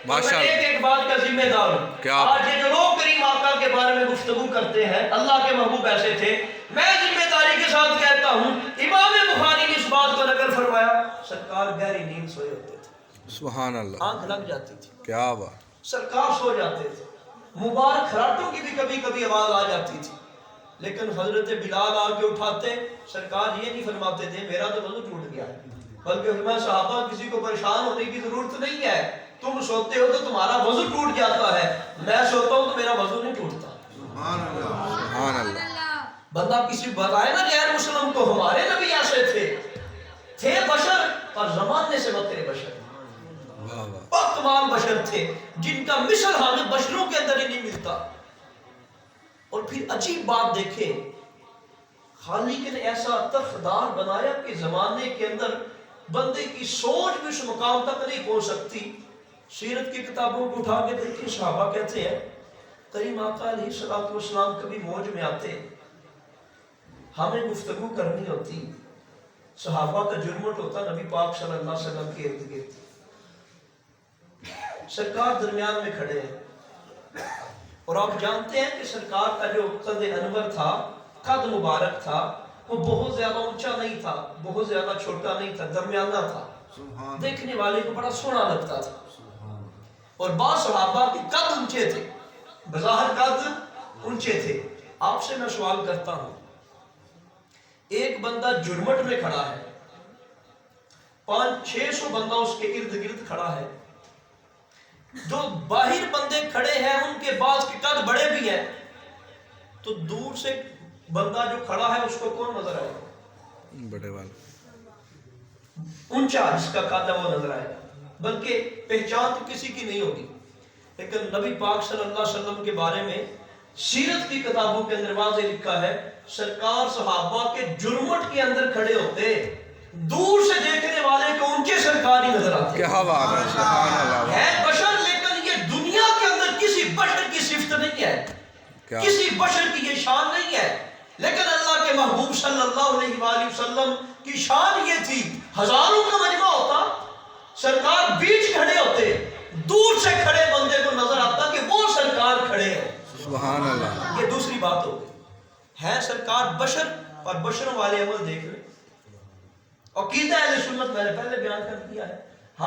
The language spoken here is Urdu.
ماشاء اللہ ایک ایک بات کا ذمہ دار ہوں. کیا آج یہ جو لوگ کریم آقا کے بارے میں گفتگو کرتے ہیں، اللہ کے محبوب ایسے تھے. میں ذمہ داری کے ساتھ کہتا ہوں، امام بخاری نے اس بات کو نقل فرمایا، سرکار گہری نیند سوئے ہوتے تھے، سبحان اللہ آنکھ لگ جاتی تھی، کیا بات سرکار سو جاتے تھے. مبارک خراٹوں کی بھی کبھی کبھی آواز آ جاتی تھی، لیکن حضرت بلال آ کے اٹھاتے. سرکار یہ نہیں فرماتے تھے میرا تو وضو ٹوٹ گیا ہے، بلکہ فرمایا صحابہ کسی کو پریشان ہونے کی ضرورت نہیں ہے، تم سوتے ہو تو تمہارا وضو ٹوٹ جاتا ہے، میں سوتا ہوں تو میرا وضو نہیں ٹوٹتا. سبحان اللہ بندہ کسی بتائے نا غیر مسلم کو ہمارے نبی ایسے تھے بشر اور زمانے سے بترے بشر، واہ واہ پاکمال بشر تھے جن کا مثل ہمیں بشروں کے اندر ہی نہیں ملتا. اور پھر عجیب بات دیکھیں، خالق نے ایسا طرفدار بنایا کہ زمانے کے اندر بندے کی سوچ بھی اس مقام تک نہیں پہنچ سکتی. سیرت کی کتابوں کو اٹھا کے دیکھیں، صحابہ کہتے ہیں کریم آقا علیہ الصلوۃ والسلام کبھی موج میں آتے، ہمیں گفتگو کرنی ہوتی، صحابہ کا جرمٹ ہوتا نبی پاک صلی اللہ علیہ وسلم کے ارد گرد، سرکار درمیان میں کھڑے ہیں. اور آپ جانتے ہیں کہ سرکار کا جو قد انور تھا، قد مبارک تھا، وہ بہت زیادہ اونچا نہیں تھا، بہت زیادہ چھوٹا نہیں تھا، درمیانہ تھا، دیکھنے والے کو بڑا سونا لگتا تھا. اور بعض صحابہ کے قد اونچے تھے، بظاہر قد اونچے تھے. آپ سے میں سوال کرتا ہوں، ایک بندہ جرمٹ میں کھڑا ہے، 500-600 بندہ اس کے ارد گرد کھڑا ہے، جو باہر بندے کھڑے ہیں ان کے بعض کے قد بڑے بھی ہیں، تو دور سے بندہ جو کھڑا ہے اس کو کون نظر آئے گا؟ بڑے والا اونچا جس کا قد ہے وہ نظر آئے گا، بلکہ پہچان تو کسی کی نہیں ہوگی. لیکن نبی پاک صلی اللہ علیہ وسلم کے بارے میں سیرت کی کتابوں کے اندر واضح لکھا ہے، سرکار صحابہ کے جرمٹ کے اندر کھڑے ہوتے، دور سے دیکھنے والے کو اونچے سرکار ہی نظر آتے. کیا بات ہے سبحان اللہ ہے بشر، لیکن یہ دنیا کے اندر کسی بشر کی صفت نہیں ہے، کسی بشر کی یہ شان نہیں ہے. لیکن اللہ کے محبوب صلی اللہ علیہ وآلہ وسلم کی شان یہ تھی، ہزاروں کا مجمع ہوتا، سرکار بیچ کھڑے ہوتے، دور سے کھڑے بندے کو نظر آتا کہ وہ سرکار کھڑے ہیں. سبحان اللہ یہ دوسری بات ہو گئی. ہے سرکار بشر، اور بشروں والے عمل دیکھ لیں. عقیدہ اہل سنت میں نے پہلے بیان کر دیا ہے،